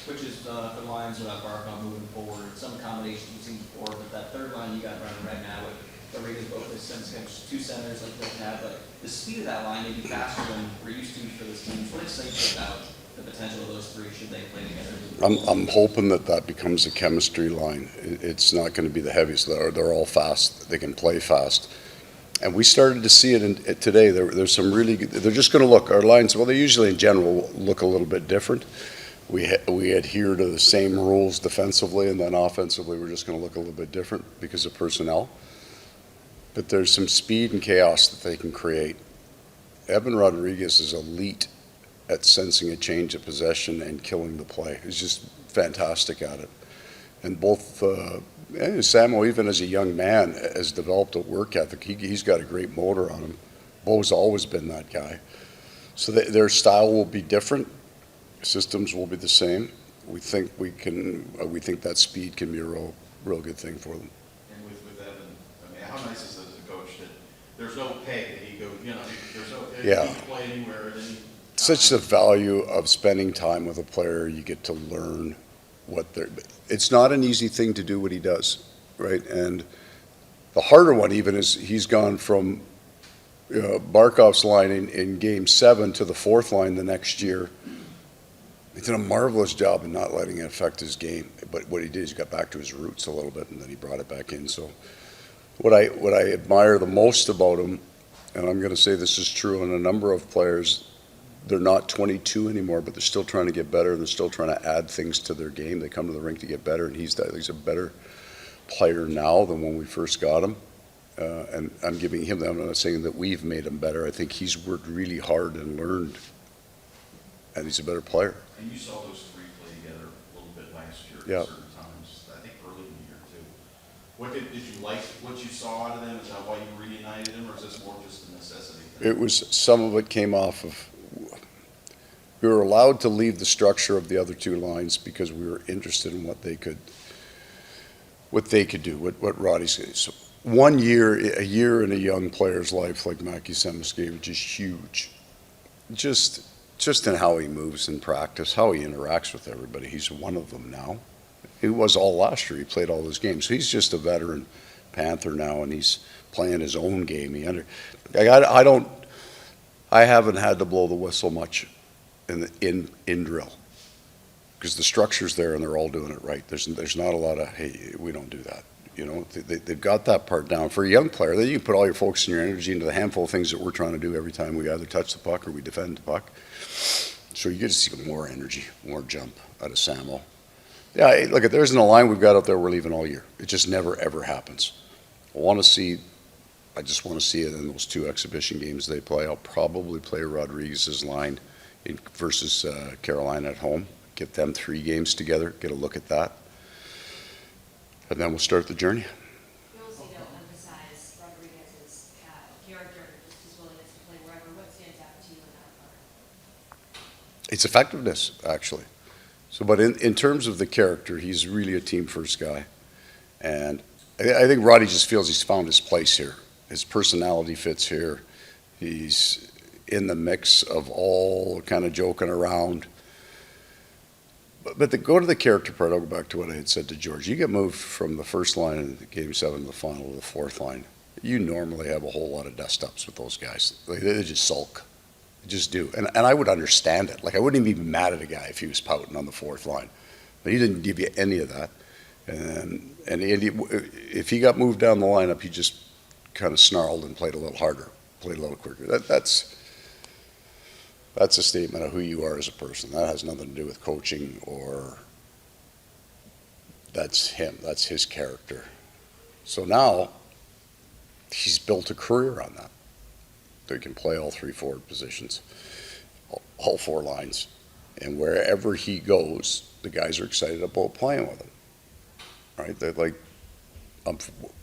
switches for the Lions without Barkov moving forward, some combinations we've seen before, but that third line you got running right now with Rodriguez, both his two centers like they have, but the speed of that line may be faster than we're used to for this team. What excites you about the potential of those three should they play together? I'm hoping that becomes a chemistry line. It's not going to be the heaviest. They're all fast. They can play fast. And we started to see it today. There's some really good, they're just going to look, our lines, well, they usually in general look a little bit different. We adhere to the same rules defensively, and then offensively we're just going to look a little bit different because of personnel. But there's some speed and chaos that they can create. Evan Rodriguez is elite at sensing a change of possession and killing the play. He's just fantastic at it. And both Samo, even as a young man, has developed a work ethic. He's got a great motor on him. Bo's always been that guy. So their style will be different. Systems will be the same. We think that speed can be a real good thing for them. And with Evan, I mean, how nice is it as a coach that there's no pay that he goes, there's no pay. Yeah. He can play anywhere at any. Such the value of spending time with a player. You get to learn what they're. It's not an easy thing to do what he does, right? And the harder one even is he's gone from Barkov's line in Game 7 to the fourth line the next year. He did a marvelous job in not letting it affect his game. But what he did is he got back to his roots a little bit, and then he brought it back in. So what I admire the most about him, and I'm going to say this is true in a number of players, they're not 22 anymore, but they're still trying to get better, and they're still trying to add things to their game. They come to the rink to get better, and he's a better player now than when we first got him. And I'm giving him that. I'm not saying that we've made him better. I think he's worked really hard and learned, and he's a better player. And you saw those three play together a little bit last year Yeah. at certain times, I think early in the year too. What did you like what you saw out of them? Is that why you reunited them, or is this more just a necessity thing? It was, some of it came off of, we were allowed to leave the structure of the other two lines because we were interested in what they could do, what Roddy's saying. So a year in a young player's life like Mackie Semis gave, which is huge. Just in how he moves in practice, how he interacts with everybody. He's one of them now. He was all last year. He played all those games. So he's just a veteran Panther now, and he's playing his own game. I haven't had to blow the whistle much in drill because the structure's there and they're all doing it right. There's not a lot of, hey, we don't do that. They've got that part down. For a young player, then you can put all your focus and your energy into the handful of things that we're trying to do every time we either touch the puck or we defend the puck. So you get to see more energy, more jump out of Samo. Yeah, look, if there isn't a line we've got out there, we're leaving all year. It just never, ever happens. I just want to see it in those two exhibition games they play. I'll probably play Rodriguez's line versus Carolina at home. Get them 3 games together, get a look at that. And then we'll start the journey. You also don't emphasize Rodriguez's character, just his willingness to play wherever. What stands out to you in that part? It's effectiveness, actually. So, but in terms of the character, he's really a team-first guy. And I think Roddy just feels he's found his place here. His personality fits here. He's in the mix of all kind of joking around. But go to the character part, I'll go back to what I had said to George. You get moved from the first line in Game 7 to the final to the fourth line. You normally have a whole lot of dust-ups with those guys. They just sulk. They just do. And I would understand it. Like, I wouldn't even be mad at a guy if he was pouting on the fourth line. But he didn't give you any of that. And if he got moved down the lineup, he just kind of snarled and played a little harder, played a little quicker. That's a statement of who you are as a person. That has nothing to do with coaching or that's him. That's his character. So now he's built a career on that. So he can play all 3 forward positions, all 4 lines. And wherever he goes, the guys are excited about playing with him. Right? I'm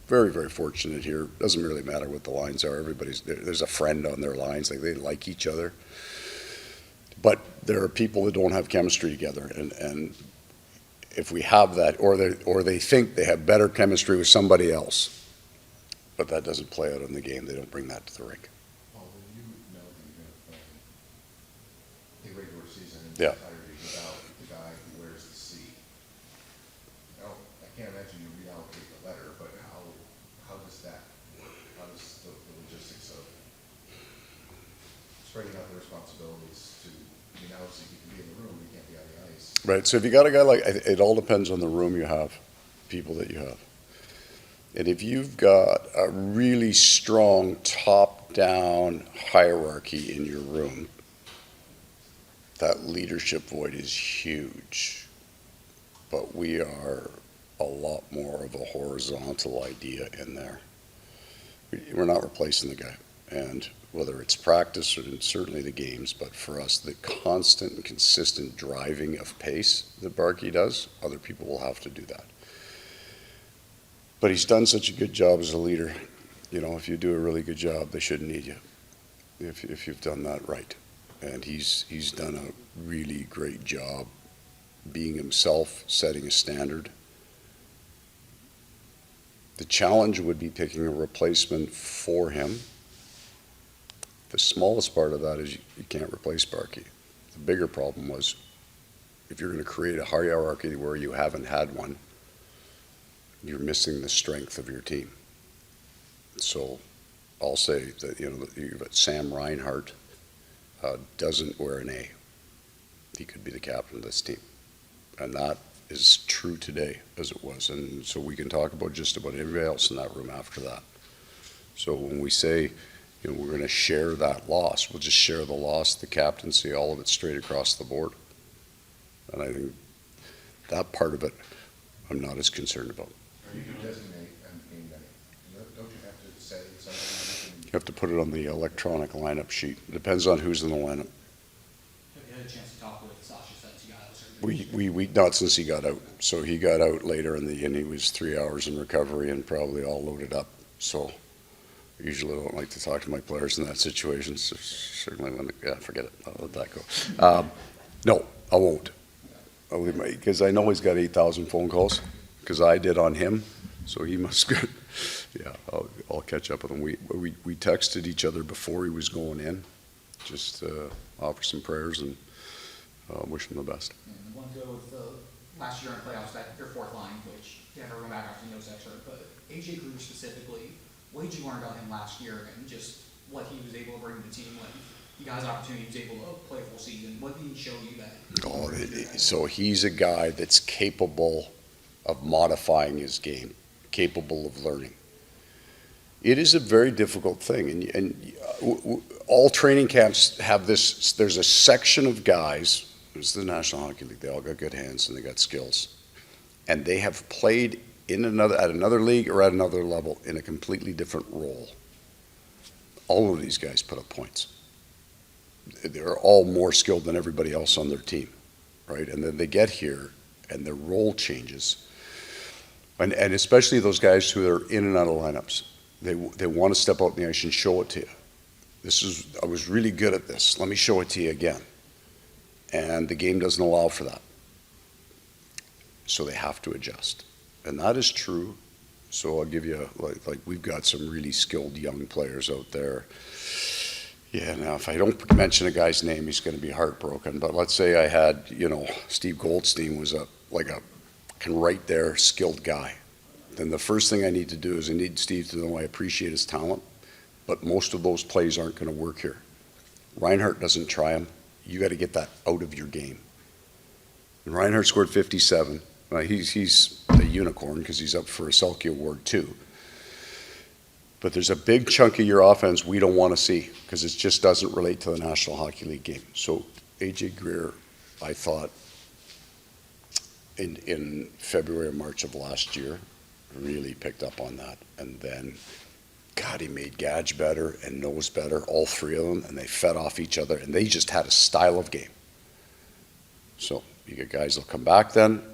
very, very fortunate here. Doesn't really matter what the lines are. There's a friend on their lines. They like each other. But there are people that don't have chemistry together, and if we have that, or they think they have better chemistry with somebody else, but that doesn't play out in the game. They don't bring that to the rink. Paul, when you know that you're going to play the regular season Yeah. entirety without the guy who wears the spreading out the responsibilities to, I mean, obviously you can be in the room, you can't be on the ice. Right, so if you got a guy like, it all depends on the room you have, people that you have. And if you've got a really strong top-down hierarchy in your room, that leadership void is huge. But we are a lot more of a horizontal idea in there. We're not replacing the guy. And whether it's practice or certainly the games, but for us, the constant and consistent driving of pace that Barkey does, other people will have to do that. But he's done such a good job as a leader. You know, if you do a really good job, they shouldn't need you if you've done that right. And he's done a really great job being himself, setting a standard. The challenge would be picking a replacement for him. The smallest part of that is you can't replace Barkey. The bigger problem was if you're going to create a hierarchy where you haven't had one, you're missing the strength of your team. So I'll say that, you know, you've got Sam Reinhart doesn't wear an A. He could be the captain of this team. And that is true today as it was. And so we can talk about just about everybody else in that room after that. So when we say, you know, we're going to share that loss, we'll just share the loss, the captaincy, all of it straight across the board. And I think that part of it, I'm not as concerned about. You can designate and name that. Don't you have to say something? You have to put it on the electronic lineup sheet. It depends on who's in the lineup. Have you had a chance to talk with Sasha since he got out? We not since he got out. So he got out later in the, and he was 3 hours in recovery and probably all loaded up. So I usually don't like to talk to my players in that situation. So certainly when, forget it. I'll let that go. No, I won't. I'll leave my, because I know he's got 8,000 phone calls because I did on him. So he must, yeah, I'll catch up with him. We texted each other before he was going in, just offer some prayers and wish him the best. And I want to go with last year in playoffs, that your fourth line, which you have to go back after the nose extra, but AJ Greer specifically, what did you learn about him last year and just what he was able to bring to the team when he got his opportunity, he was able to play a full season? What did he show you that? Oh, so he's a guy that's capable of modifying his game, capable of learning. It is a very difficult thing, and all training camps have this. There's a section of guys. It's the National Hockey League. They all got good hands and they got skills, and they have played at another league or at another level in a completely different role. All of these guys put up points. They're all more skilled than everybody else on their team, right? And then they get here, and their role changes. And especially those guys who are in and out of lineups. They want to step out in the ice and show it to you. I was really good at this. Let me show it to you again. And the game doesn't allow for that. So they have to adjust. And that is true. So I'll give you, like we've got some really skilled young players out there. Yeah, now if I don't mention a guy's name, he's going to be heartbroken. But let's say I had, you know, Steve Goldstein was can write there, skilled guy. Then the first thing I need to do is I need Steve to know I appreciate his talent, but most of those plays aren't going to work here. Reinhart doesn't try them. You got to get that out of your game. And Reinhart scored 57. He's a unicorn because he's up for a Selke Award too. But there's a big chunk of your offense we don't want to see because it just doesn't relate to the National Hockey League game. So AJ Greer, I thought, in February or March of last year, really picked up on that. And then, God, he made Gadge better and Nose better, all three of them, and they fed off each other, and they just had a style of game. So you get guys that'll come back then,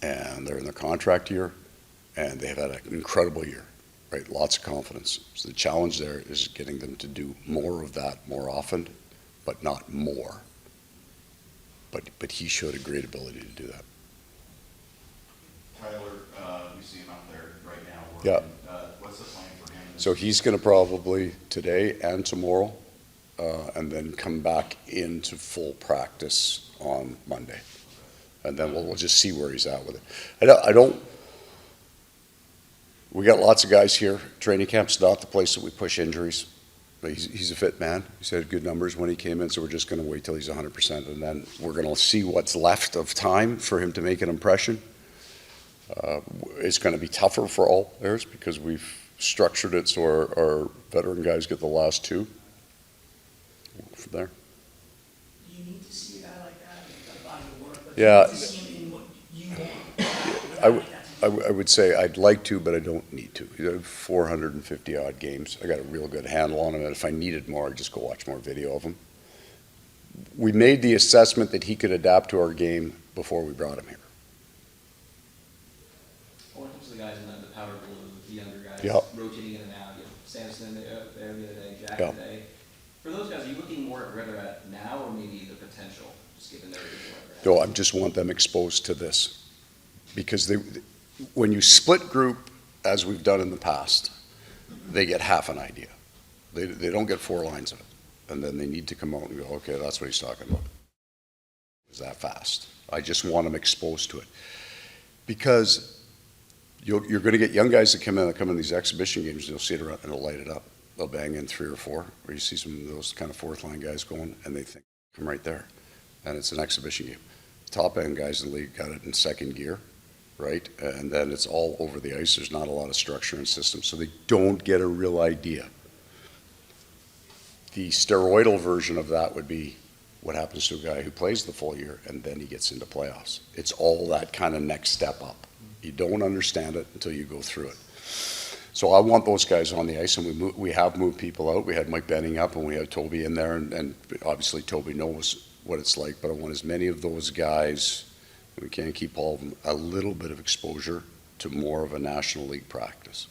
and they're in their contract year, and they've had an incredible year, right? Lots of confidence. So the challenge there is getting them to do more of that more often, but not more. But he showed a great ability to do that. Tyler, we see him out there right now working. Yeah. What's the plan for him? So he's going to probably today and tomorrow, and then come back into full practice on Monday. And then we'll just see where he's at with it. We got lots of guys here. Training camp's not the place that we push injuries. But he's a fit man. He's had good numbers when he came in, so we're just gonna wait till he's 100%, and then we're gonna see what's left of time for him to make an impression. It's gonna be tougher for all players because we've structured it so our veteran guys get the last two. From there. You need to see a guy like that, a body of work, but Yeah. you need to see him in what you want. I would say I'd like to, but I don't need to. You have 450 odd games. I got a real good handle on him, and if I needed more, I'd just go watch more video of him. We made the assessment that he could adapt to our game before we brought him here. When it comes to the guys in the powder blue, the younger guys, Yeah. rotating in and out, you have Samson there the other day, Jack Yeah. today. For those guys, are you looking more at where they're at now or maybe the potential, just given their age or whatever? So I just want them exposed to this. Because when you split group, as we've done in the past, they get half an idea. They don't get 4 lines of it. And then they need to come out and go, okay, that's what he's talking about. Is that fast? I just want them exposed to it. Because you're going to get young guys that come in these exhibition games, and you'll see it around, and they'll light it up. They'll bang in 3 or 4, or you see some of those kind of 4th-line guys going, and they think, come right there. And it's an exhibition game. Top-end guys in the league got it in second gear, right? And then it's all over the ice. There's not a lot of structure and system, so they don't get a real idea. The steroidal version of that would be what happens to a guy who plays the full year, and then he gets into playoffs. It's all that kind of next step up. You don't understand it until you go through it. So I want those guys on the ice, and we have moved people out. We had Mike Benning up, and we had Toby in there, and obviously Toby knows what it's like, but I want as many of those guys, we can't keep all of them, a little bit of exposure to more of a National League practice.